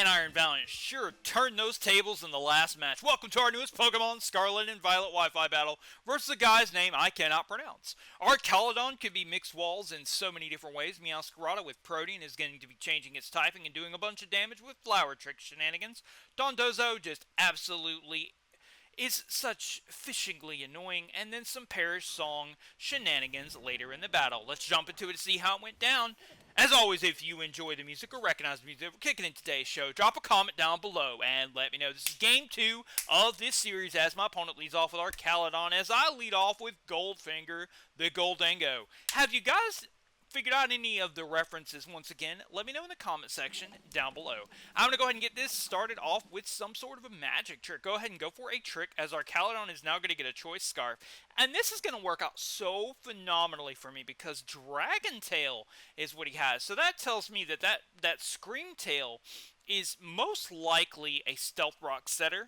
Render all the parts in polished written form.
Man, Iron Valiant sure turned those tables in the last match. Welcome to our newest Pokemon Scarlet and Violet Wi-Fi battle versus a guy's name I cannot pronounce. Our Caledon could be mixed walls in so many different ways. Meowscarada with Protein is going to be changing its typing and doing a bunch of damage with Flower Trick shenanigans. Dondozo just absolutely is such fishingly annoying, and then some Parish Song shenanigans later in the battle. Let's jump into it to see how it went down. As always, if you enjoy the music or recognize the music we're kicking in today's show, drop a comment down below and let me know. This is game 2 of this series as my opponent leads off with our Caledon, as I lead off with Goldfinger, the Gholdengo. Have you guys figured out any of the references? Once again, let me know in the comment section down below. I'm going to go ahead and get this started off with some sort of a magic trick. Go ahead and go for a trick, as our Caledon is now going to get a choice scarf. And this is going to work out so phenomenally for me because Dragon Tail is what he has. So that tells me that Scream Tail is most likely a Stealth Rock setter.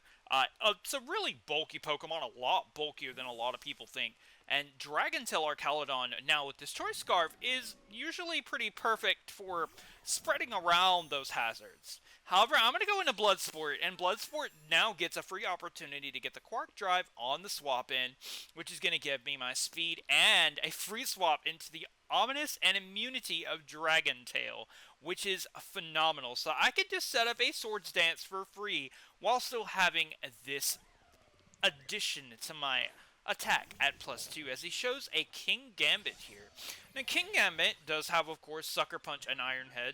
It's a really bulky Pokemon, a lot bulkier than a lot of people think. And Dragon Tail Arcaladon, now with this Choice Scarf, is usually pretty perfect for spreading around those hazards. However, I'm going to go into Bloodsport, and Bloodsport now gets a free opportunity to get the Quark Drive on the swap-in, which is going to give me my speed and a free swap into the Ominous and immunity of Dragon Tail, which is phenomenal. So I could just set up a Swords Dance for free while still having this addition to my attack at +2, as he shows a King Gambit here. Now, King Gambit does have, of course, Sucker Punch and Iron Head.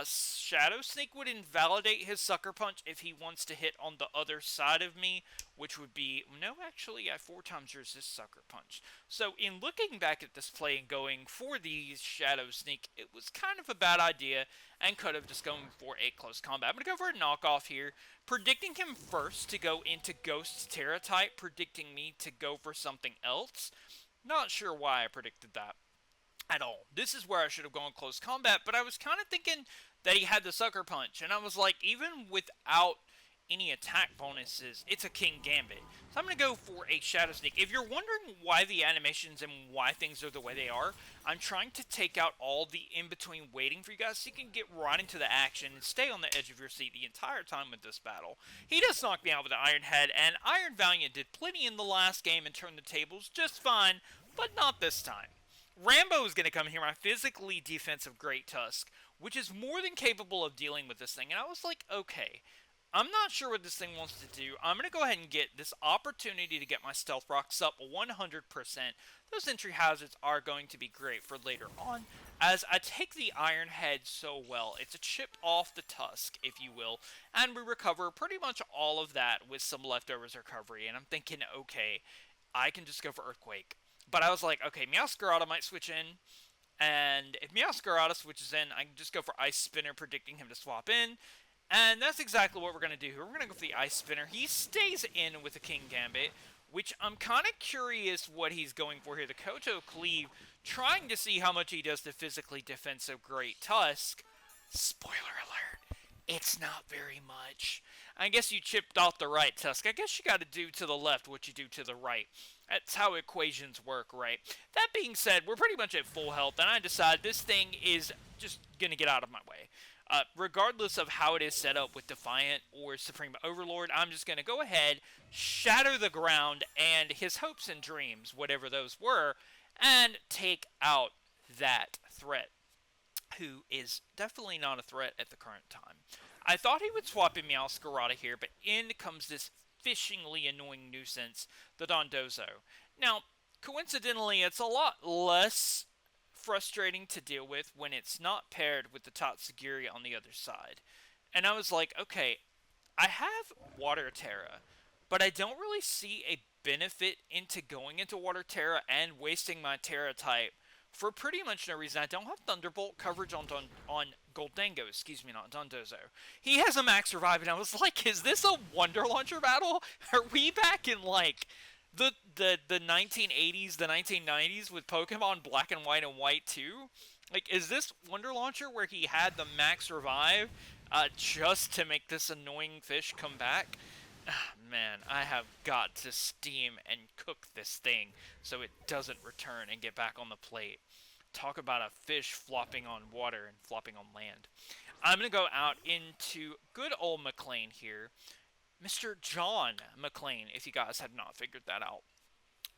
Shadow Sneak would invalidate his Sucker Punch if he wants to hit on the other side of me, which would be, no, actually, I 4 times resist Sucker Punch. So, in looking back at this play and going for the Shadow Sneak, it was kind of a bad idea and could have just gone for a close combat. I'm going to go for a knockoff here, predicting him first to go into Ghost Terra type, predicting me to go for something else. Not sure why I predicted that at all. This is where I should have gone close combat, but I was kind of thinking that he had the Sucker Punch, and I was like, even without any attack bonuses, it's a King Gambit. So I'm going to go for a Shadow Sneak. If you're wondering why the animations and why things are the way they are, I'm trying to take out all the in-between waiting for you guys so you can get right into the action and stay on the edge of your seat the entire time with this battle. He does knock me out with the Iron Head, and Iron Valiant did plenty in the last game and turned the tables just fine, but not this time. Rambo is going to come here, my physically defensive Great Tusk, which is more than capable of dealing with this thing. And I was like, okay, I'm not sure what this thing wants to do. I'm going to go ahead and get this opportunity to get my Stealth Rocks up 100%. Those entry hazards are going to be great for later on, as I take the Iron Head so well. It's a chip off the Tusk, if you will, and we recover pretty much all of that with some leftovers recovery. And I'm thinking, okay, I can just go for Earthquake. But I was like, okay, Meowscarada might switch in, and if Meowscarada switches in, I can just go for Ice Spinner, predicting him to swap in, and that's exactly what we're going to do here. We're going to go for the Ice Spinner. He stays in with the King Gambit, which I'm kind of curious what he's going for here. The Koto Cleave, trying to see how much he does to physically defensive Great Tusk. Spoiler alert, it's not very much. I guess you chipped off the right Tusk. I guess you got to do to the left what you do to the right. That's how equations work, right? That being said, we're pretty much at full health, and I decide this thing is just going to get out of my way. Regardless of how it is set up with Defiant or Supreme Overlord, I'm just going to go ahead, shatter the ground and his hopes and dreams, whatever those were, and take out that threat, who is definitely not a threat at the current time. I thought he would swap in Meowscarada here, but in comes this fishingly annoying nuisance, the Dondozo. Now, coincidentally, it's a lot less frustrating to deal with when it's not paired with the Tatsugiri on the other side. And I was like, okay, I have Water Terra, but I don't really see a benefit into going into Water Terra and wasting my Terra type for pretty much no reason. I don't have Thunderbolt coverage on Gholdengo, excuse me, not Dondozo. He has a max revive, and I was like, is this a Wonder Launcher battle? Are we back in, like, the 1980s, the 1990s with Pokemon Black and White 2? Like, is this Wonder Launcher where he had the max revive just to make this annoying fish come back? Man, I have got to steam and cook this thing so it doesn't return and get back on the plate. Talk about a fish flopping on water and flopping on land. I'm going to go out into good old McLean here. Mr. John McClane, if you guys had not figured that out.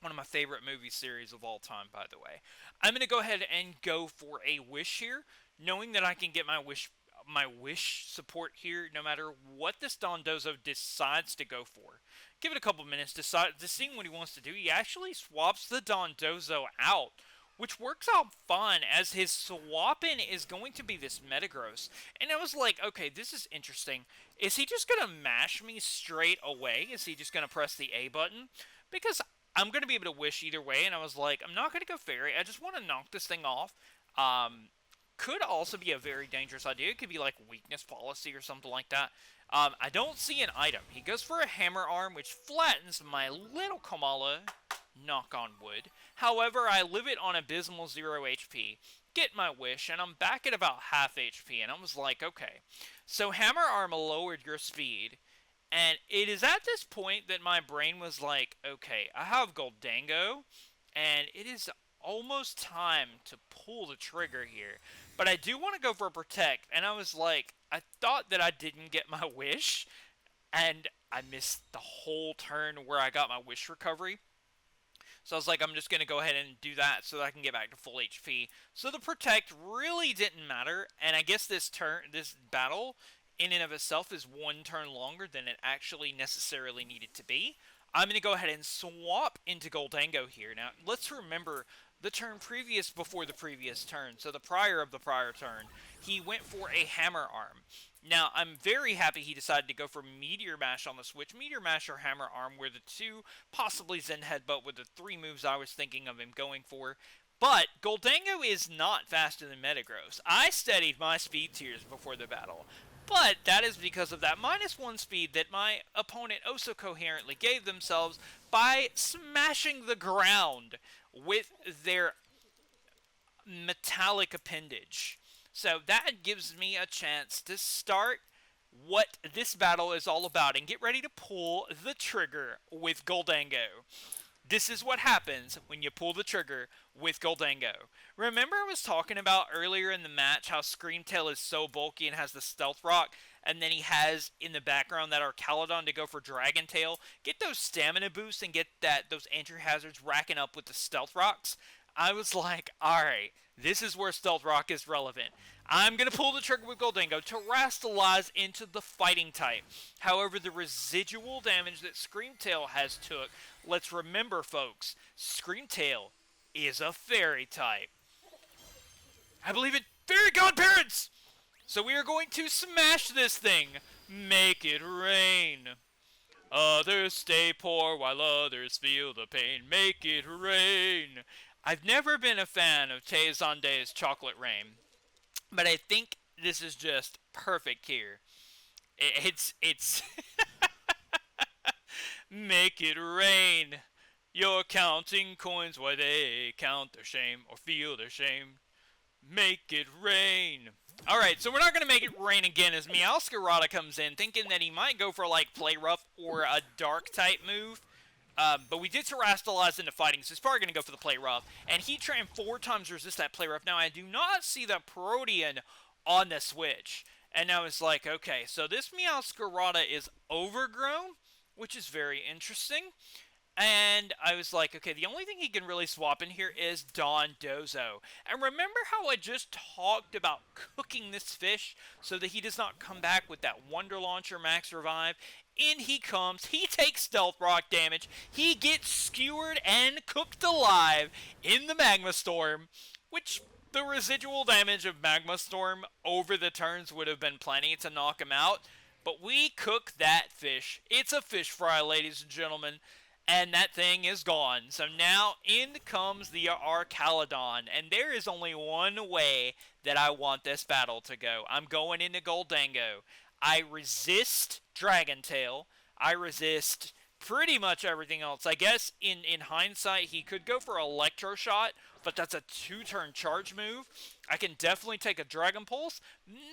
One of my favorite movie series of all time, by the way. I'm going to go ahead and go for a wish here, knowing that I can get my wish support here no matter what this Dondozo decides to go for. Give it a couple minutes to see what he wants to do. He actually swaps the Dondozo out, which works out fun as his swap in is going to be this Metagross. And I was like, okay, this is interesting. Is he just going to mash me straight away? Is he just going to press the A button? Because I'm going to be able to wish either way, and I was like, I'm not going to go Fairy. I just want to knock this thing off. Could also be a very dangerous idea. It could be like weakness policy or something like that. I don't see an item. He goes for a Hammer Arm, which flattens my little Kamala. Knock on wood. However, I live it on abysmal 0 HP, get my wish, and I'm back at about half HP, and I was like, okay. So Hammer Arm lowered your speed, and it is at this point that my brain was like, okay, I have Gholdengo, and it is almost time to pull the trigger here. But I do want to go for a Protect, and I was like, I thought that I didn't get my wish, and I missed the whole turn where I got my wish recovery. So I was like, I'm just going to go ahead and do that so that I can get back to full HP. So the Protect really didn't matter, and I guess this battle, in and of itself, is one turn longer than it actually necessarily needed to be. I'm going to go ahead and swap into Gholdengo here. Now, let's remember the turn previous before the previous turn, so the prior of the prior turn, he went for a Hammer Arm. Now, I'm very happy he decided to go for Meteor Mash on the switch. Meteor Mash or Hammer Arm were the two, possibly Zen Headbutt were the three moves I was thinking of him going for. But Gholdengo is not faster than Metagross. I studied my speed tiers before the battle. But that is because of that -1 speed that my opponent oh so coherently gave themselves by smashing the ground with their metallic appendage. So that gives me a chance to start what this battle is all about and get ready to pull the trigger with Gholdengo. This is what happens when you pull the trigger with Gholdengo. Remember I was talking about earlier in the match how Screamtail is so bulky and has the Stealth Rock, and then he has in the background that Archaludon to go for Dragon Tail? Get those stamina boosts and get those anti-hazards racking up with the Stealth Rocks. I was like, alright, this is where Stealth Rock is relevant. I'm going to pull the trigger with Gholdengo to Terastallize into the fighting type. However, the residual damage that Screamtail has took, let's remember folks, Screamtail is a fairy type. I believe in fairy godparents! So we are going to smash this thing. Make it rain. Others stay poor while others feel the pain. Make it rain. I've never been a fan of Tay Zonde's Chocolate Rain, but I think this is just perfect here. It's make it rain. You're counting coins while they count their shame or feel their shame. Make it rain. Alright, so we're not going to make it rain again as Meowscarada comes in, thinking that he might go for like Play Rough or a Dark type move. But we did Terastallize into fighting, so he's probably going to go for the Play Rough. And he can 4 times resist that Play Rough. Now, I do not see the Protean on the Switch. And now it's like, okay, so this Meowscarada is overgrown, which is very interesting. And I was like, okay, the only thing he can really swap in here is Dondozo. And remember how I just talked about cooking this fish so that he does not come back with that Wonder Launcher Max Revive? In he comes, he takes Stealth Rock damage, he gets skewered and cooked alive in the Magma Storm, which the residual damage of Magma Storm over the turns would have been plenty to knock him out. But we cook that fish. It's a fish fry, ladies and gentlemen. And that thing is gone. So now in comes the Archaludon. And there is only one way that I want this battle to go. I'm going into Gholdengo. I resist Dragon Tail. I resist pretty much everything else. I guess in hindsight he could go for Electro Shot, but that's a 2-turn charge move. I can definitely take a Dragon Pulse.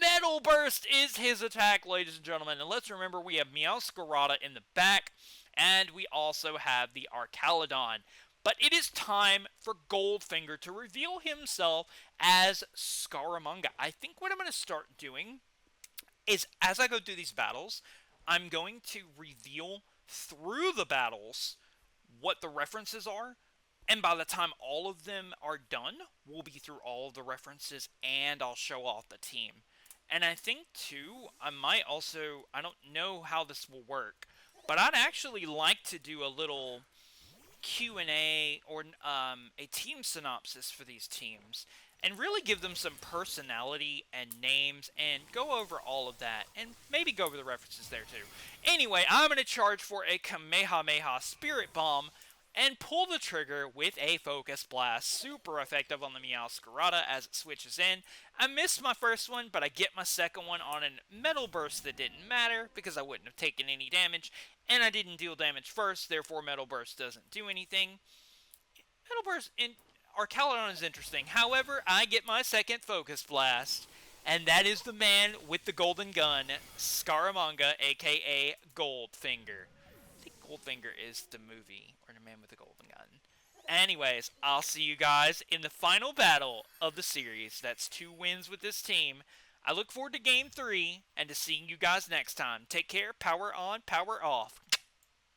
Metal Burst is his attack, ladies and gentlemen. And let's remember we have Meowscarada in the back. And we also have the Archaludon. But it is time for Goldfinger to reveal himself as Scaramanga. I think what I'm going to start doing is as I go through these battles, I'm going to reveal through the battles what the references are, and by the time all of them are done, we'll be through all of the references and I'll show off the team. And I think too, I might also, I don't know how this will work, but I'd actually like to do a little Q&A or a team synopsis for these teams and really give them some personality and names and go over all of that and maybe go over the references there too. Anyway, I'm going to charge for a Kamehameha Spirit Bomb and pull the trigger with a Focus Blast. Super effective on the Meowscarada as it switches in. I missed my first one, but I get my second one on a Metal Burst that didn't matter because I wouldn't have taken any damage, and I didn't deal damage first, therefore Metal Burst doesn't do anything. Metal Burst in Archaludon is interesting. However, I get my second Focus Blast, and that is the man with the golden gun, Scaramanga, aka Goldfinger. I think Goldfinger is the movie, or the man with the golden gun. Anyways, I'll see you guys in the final battle of the series. That's 2 wins with this team. I look forward to Game 3 and to seeing you guys next time. Take care, power on, power off.